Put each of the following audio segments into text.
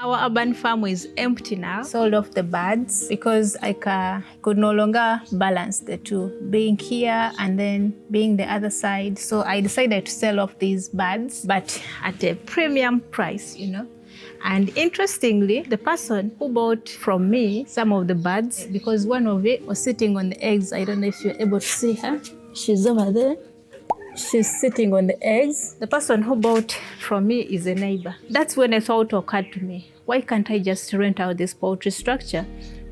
Our urban farm is empty now. Sold off the birds because I could no longer balance the two, being here and then being the other side. So I decided to sell off these birds, but at a premium price, And interestingly, the person who bought from me some of the birds, because one of it was sitting on the eggs. I don't know if you're able to see her. She's over there. She's sitting on the eggs. The person who bought from me is a neighbor. That's when a thought occurred to me. Why can't I just rent out this poultry structure?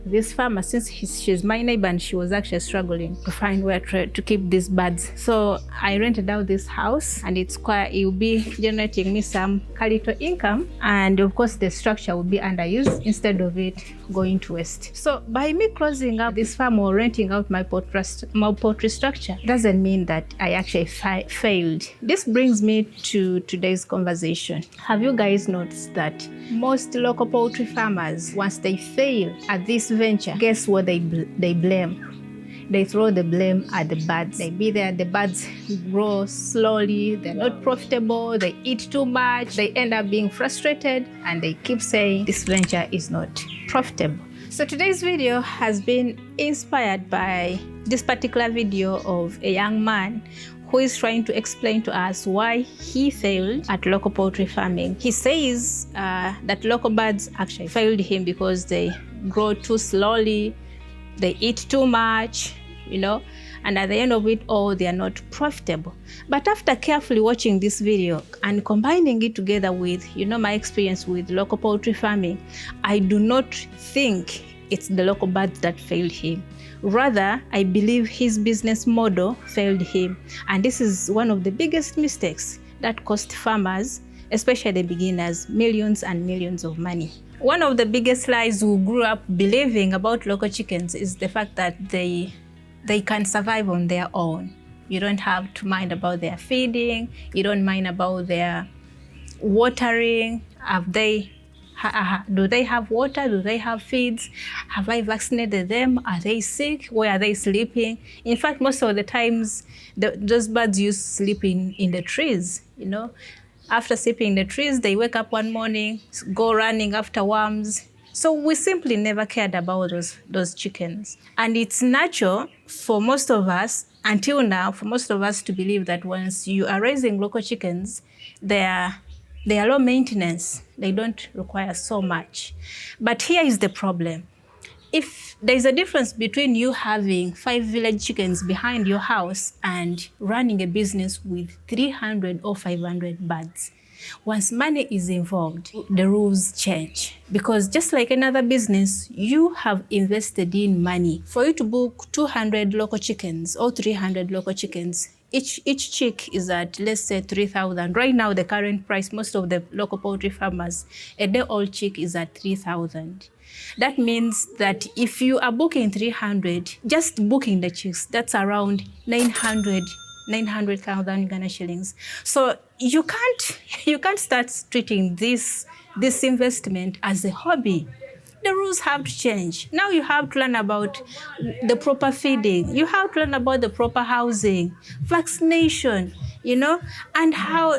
This farmer, since she's my neighbor and she was actually struggling to find where to keep these birds. So I rented out this house and it will be generating me some little income. And of course the structure will be underused instead of it going to waste. So by me closing up this farm or renting out my poultry structure doesn't mean that I actually failed. This brings me to today's conversation. Have you guys noticed that most local poultry farmers, once they fail at this venture, guess what they blame? They throw the blame at the birds. They be there, the birds grow slowly, they're not profitable, they eat too much, they end up being frustrated, and they keep saying this venture is not profitable. So today's video has been inspired by this particular video of a young man who is trying to explain to us why he failed at local poultry farming. He says that local birds actually failed him because they grow too slowly, they eat too much, and at the end of it all, they are not profitable. But after carefully watching this video and combining it together with, my experience with local poultry farming, I do not think it's the local birds that failed him. Rather, I believe his business model failed him. And this is one of the biggest mistakes that cost farmers, especially the beginners, millions and millions of money. One of the biggest lies we grew up believing about local chickens is the fact that they can survive on their own. You don't have to mind about their feeding. You don't mind about their watering. Do they have water? Do they have feeds? Have I vaccinated them? Are they sick? Where are they sleeping? In fact, most of the times, those birds used to sleep in the trees, After sleeping in the trees, they wake up one morning, go running after worms. So we simply never cared about those chickens. And it's natural for most of us, until now, for most of us to believe that once you are raising local chickens, they are low maintenance. They don't require so much. But here is the problem. If there's a difference between you having 5 village chickens behind your house and running a business with 300 or 500 birds, once money is involved, the rules change. Because just like another business, you have invested in money. For you to book 200 local chickens or 300 local chickens, each chick is at, let's say, 3,000. Right now, the current price, most of the local poultry farmers, a day-old chick is at 3,000. That means that if you are booking 300, just booking the chicks, that's around 900,000 Ghana shillings. So you can't start treating this investment as a hobby. The rules have to change. Now you have to learn about the proper feeding. You have to learn about the proper housing, vaccination, and how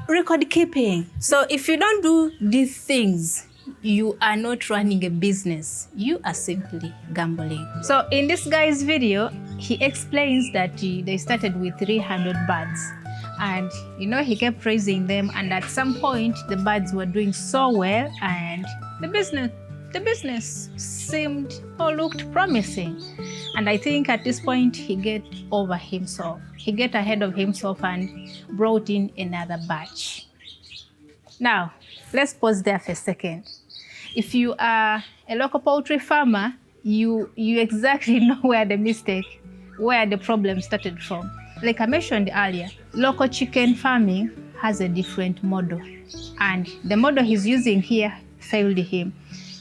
record keeping. So if you don't do these things, you are not running a business. You are simply gambling. So in this guy's video, he explains that they started with 300 birds. And, he kept praising them. And at some point, the birds were doing so well. And the business seemed or looked promising. And I think at this point, he got over himself. He got ahead of himself and brought in another batch. Now, let's pause there for a second. If you are a local poultry farmer, you exactly know where the problem started from. Like I mentioned earlier, local chicken farming has a different model. And the model he's using here failed him.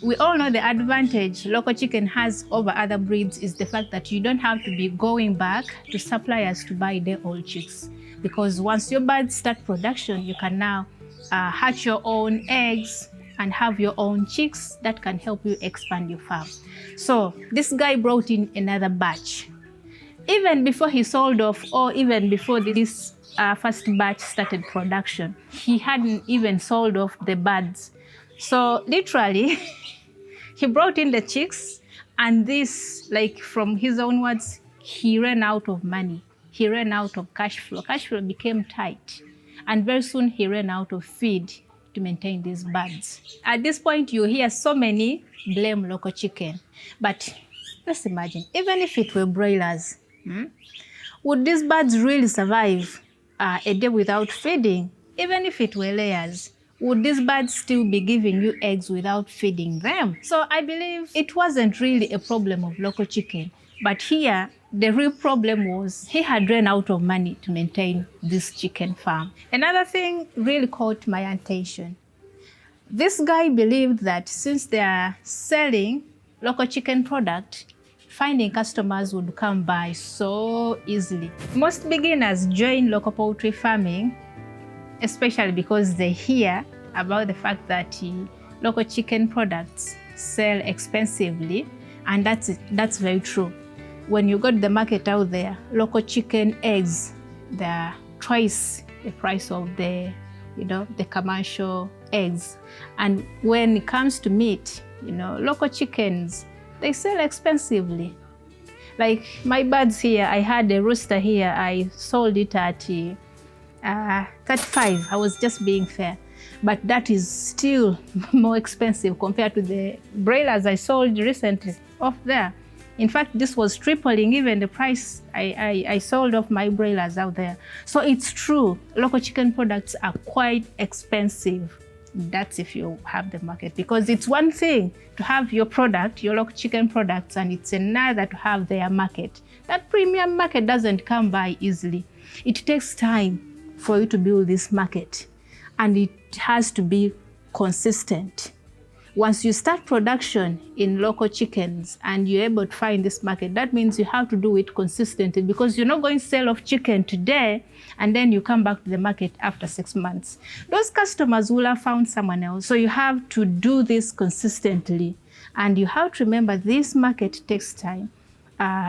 We all know the advantage local chicken has over other breeds is the fact that you don't have to be going back to suppliers to buy their old chicks. Because once your birds start production, you can now hatch your own eggs and have your own chicks that can help you expand your farm. So this guy brought in another batch. Even before he sold off, or even before this first batch started production, he hadn't even sold off the birds So literally, he brought in the chicks, and this, like from his own words, he ran out of money. He ran out of cash flow. Cash flow became tight. And very soon he ran out of feed to maintain these birds. At this point, you hear so many blame local chicken. But let's imagine, even if it were broilers, would these birds really survive a day without feeding? Even if it were layers, would these birds still be giving you eggs without feeding them? So I believe it wasn't really a problem of local chicken. But here, the real problem was he had run out of money to maintain this chicken farm. Another thing really caught my attention. This guy believed that since they are selling local chicken product, finding customers would come by so easily. Most beginners join local poultry farming, especially because they hear about the fact that local chicken products sell expensively, and that's very true. When you go to the market out there, local chicken eggs, they're twice the price of the commercial eggs. And when it comes to meat, local chickens, they sell expensively. Like my birds here, I had a rooster here, I sold it at 35. I was just being fair. But that is still more expensive compared to the broilers I sold recently off there. In fact, this was tripling even the price I sold off my broilers out there. So it's true, local chicken products are quite expensive. That's if you have the market, because it's one thing to have your product, your local chicken products, and it's another to have their market. That premium market doesn't come by easily. It takes time for you to build this market, and it has to be consistent. Once you start production in local chickens and you're able to find this market, that means you have to do it consistently, because you're not going to sell off chicken today and then you come back to the market after 6 months. Those customers will have found someone else. So you have to do this consistently. And you have to remember this market takes time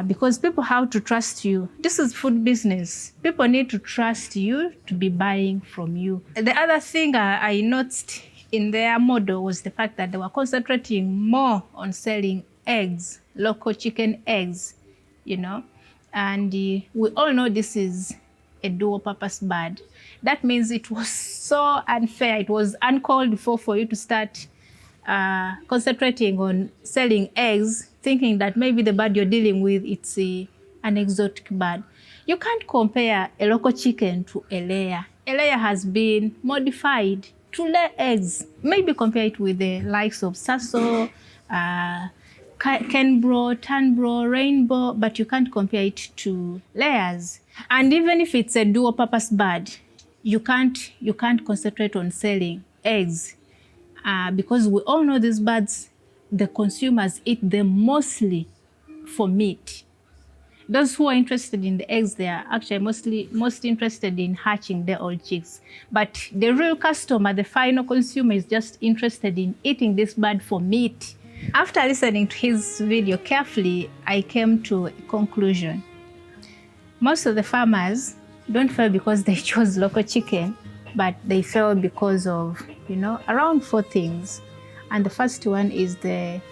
because people have to trust you. This is food business. People need to trust you to be buying from you. The other thing I noticed in their model was the fact that they were concentrating more on selling eggs, local chicken eggs, and we all know this is a dual purpose bird. That means it was so unfair, it was uncalled for you to start concentrating on selling eggs, thinking that maybe the bird you're dealing with, it's an exotic bird. You can't compare a local chicken to a layer. A layer has been modified to lay eggs. Maybe compare it with the likes of Sasso, Kenbro, Tanbro, Rainbow, but you can't compare it to layers. And even if it's a dual purpose bird, you can't concentrate on selling eggs because we all know these birds, the consumers eat them mostly for meat. Those who are interested in the eggs, they are actually most interested in hatching their old chicks. But the real customer, the final consumer, is just interested in eating this bird for meat. After listening to his video carefully, I came to a conclusion. Most of the farmers don't fail because they chose local chicken, but they fail because of, around 4 things. And the first one is they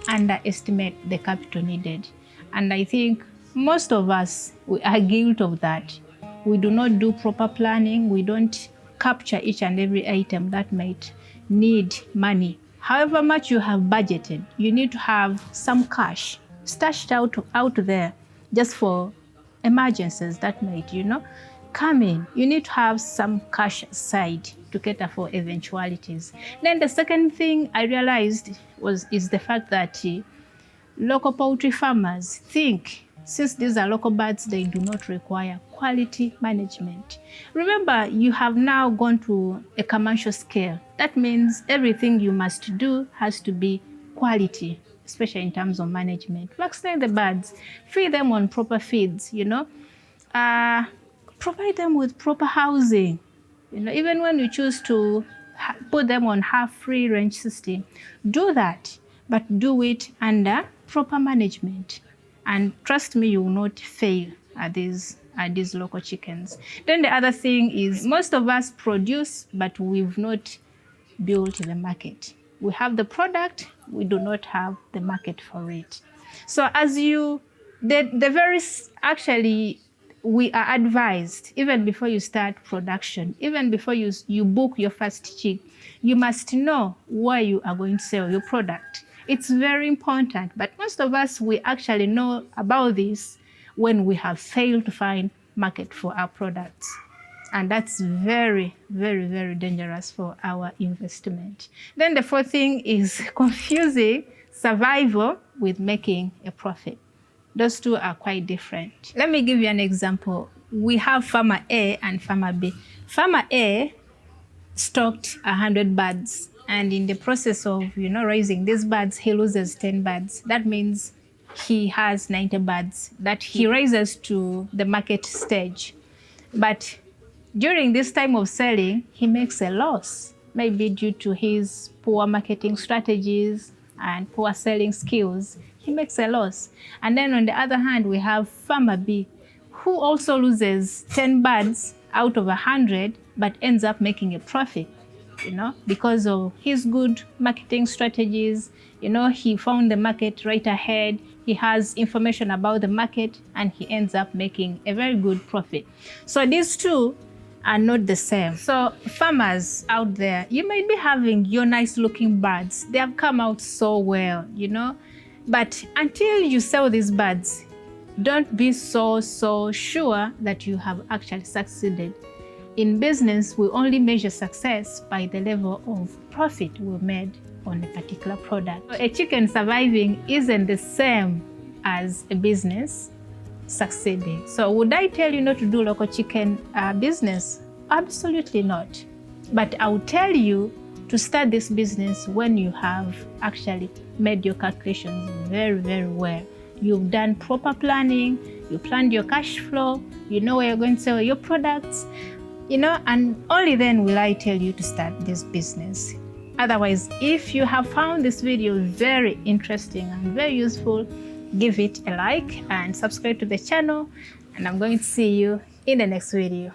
underestimate the capital needed. And I think most of us, we are guilty of that. We do not do proper planning. We don't capture each and every item that might need money. However much you have budgeted, you need to have some cash stashed out there just for emergencies that might, come in. You need to have some cash aside to cater for eventualities. Then the second thing I realized is the fact that local poultry farmers think, since these are local birds, they do not require quality management. Remember, you have now gone to a commercial scale. That means everything you must do has to be quality, especially in terms of management. Vaccinate the birds, feed them on proper feeds, provide them with proper housing. Even when you choose to put them on half free range system, do that, but do it under proper management. And trust me, you will not fail at these local chickens. Then the other thing is, most of us produce, but we've not build the market. We have the product, we do not have the market for it. So as you, actually, we are advised, even before you start production, even before you book your first chick, you must know where you are going to sell your product. It's very important, but most of us, we actually know about this when we have failed to find market for our products. And that's very, very, very dangerous for our investment. Then the fourth thing is confusing survival with making a profit. Those two are quite different. Let me give you an example. We have farmer A and farmer B. Farmer A stocked 100 birds, and in the process of raising these birds, he loses 10 birds. That means he has 90 birds that he raises to the market stage. But during this time of selling, he makes a loss, maybe due to his poor marketing strategies and poor selling skills. He makes a loss. And then on the other hand, we have farmer B, who also loses 10 birds out of 100, but ends up making a profit, because of his good marketing strategies. He found the market right ahead. He has information about the market, and he ends up making a very good profit. So these two are not the same. So farmers out there, you might be having your nice looking birds. They have come out so well, but until you sell these birds, don't be so sure that you have actually succeeded. In business, we only measure success by the level of profit we made on a particular product. So a chicken surviving isn't the same as a business succeeding. So would I tell you not to do local chicken business? Absolutely not. But I will tell you to start this business when you have actually made your calculations very, very well. You've done proper planning, you planned your cash flow, you know where you're going to sell your products, and only then will I tell you to start this business. Otherwise, if you have found this video very interesting and very useful, give it a like and subscribe to the channel, and I'm going to see you in the next video.